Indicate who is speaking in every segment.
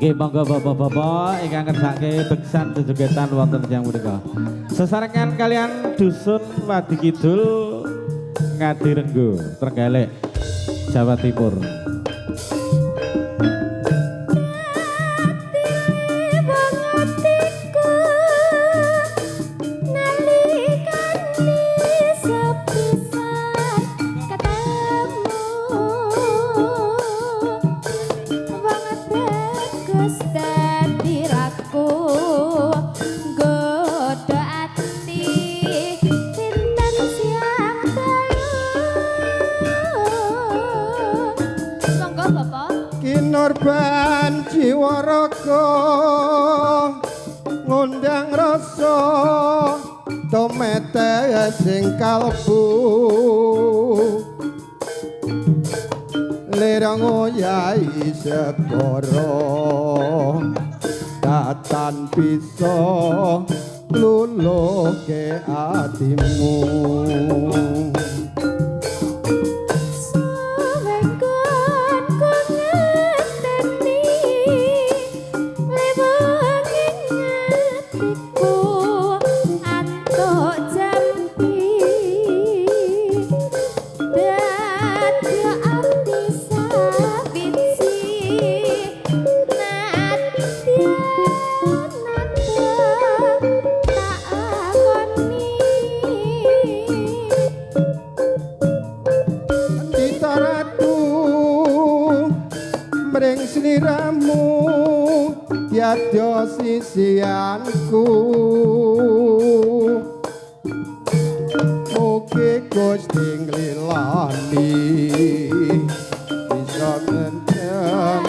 Speaker 1: Nggih monggo bapak-bapak ingkang ngersake beksan jogetan wonten tiyang punika. Sesarengan kalian dusun Wadi Kidul Ngadirenggo, Trenggalek, Jawa Timur.
Speaker 2: Norban jiwa raga ngundang rasa tomete sing kalbu lerang oyai segara datan bisa luluhke atimu. Sliramu tiada sisianku mugi Gusti nglilani bisa ngenten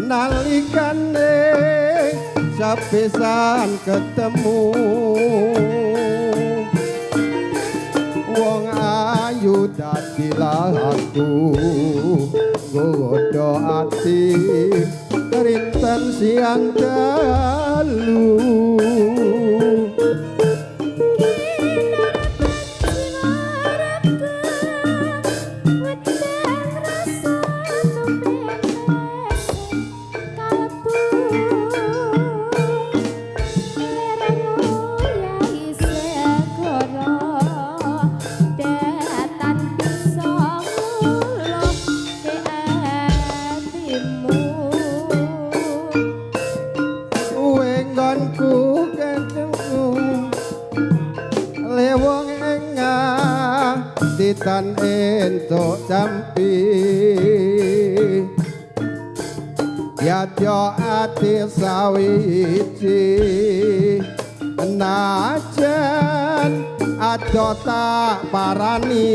Speaker 2: nalikane sepisan ketemu wong ayu dadi laku nggodha ati rinten siang dalu. Tan entuk jampi yadya ati sawiji najan ado tak parani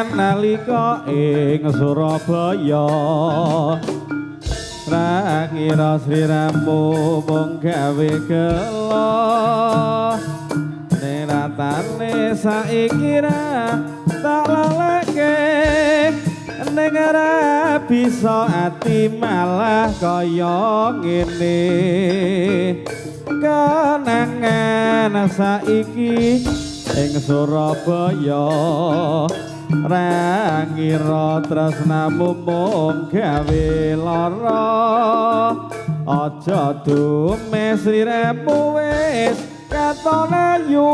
Speaker 1: nalika ing Surabaya ra ngira sliramu mung gawe gelo neratane saiki ra tak laleke ning ora bisa ati malah kaya ngene kenangan saiki ing Surabaya ra ngira tresnamu mung gawe lara aja dume sliramu wis katon ayu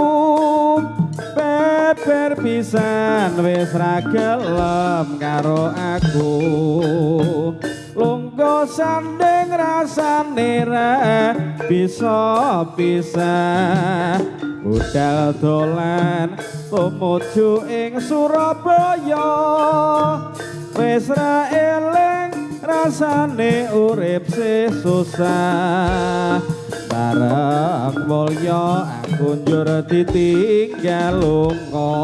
Speaker 1: beber pisan wis ra gelem karo aku lungguh sanding rasane ra bisa pisah budal dolan tumuju ing Surabaya wis ra eling rasane urip susah bareng mulya aku njur ditinggal lunga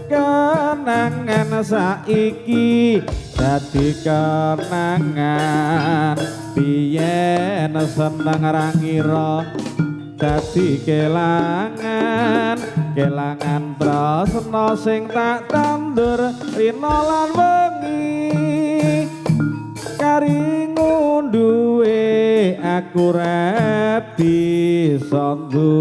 Speaker 1: kenangan saiki dadi kenangan biyen seneng ra ngira dadi kelangan tresna sing tak tandur rina lan wengi karingu duwe aku ra bisa duweni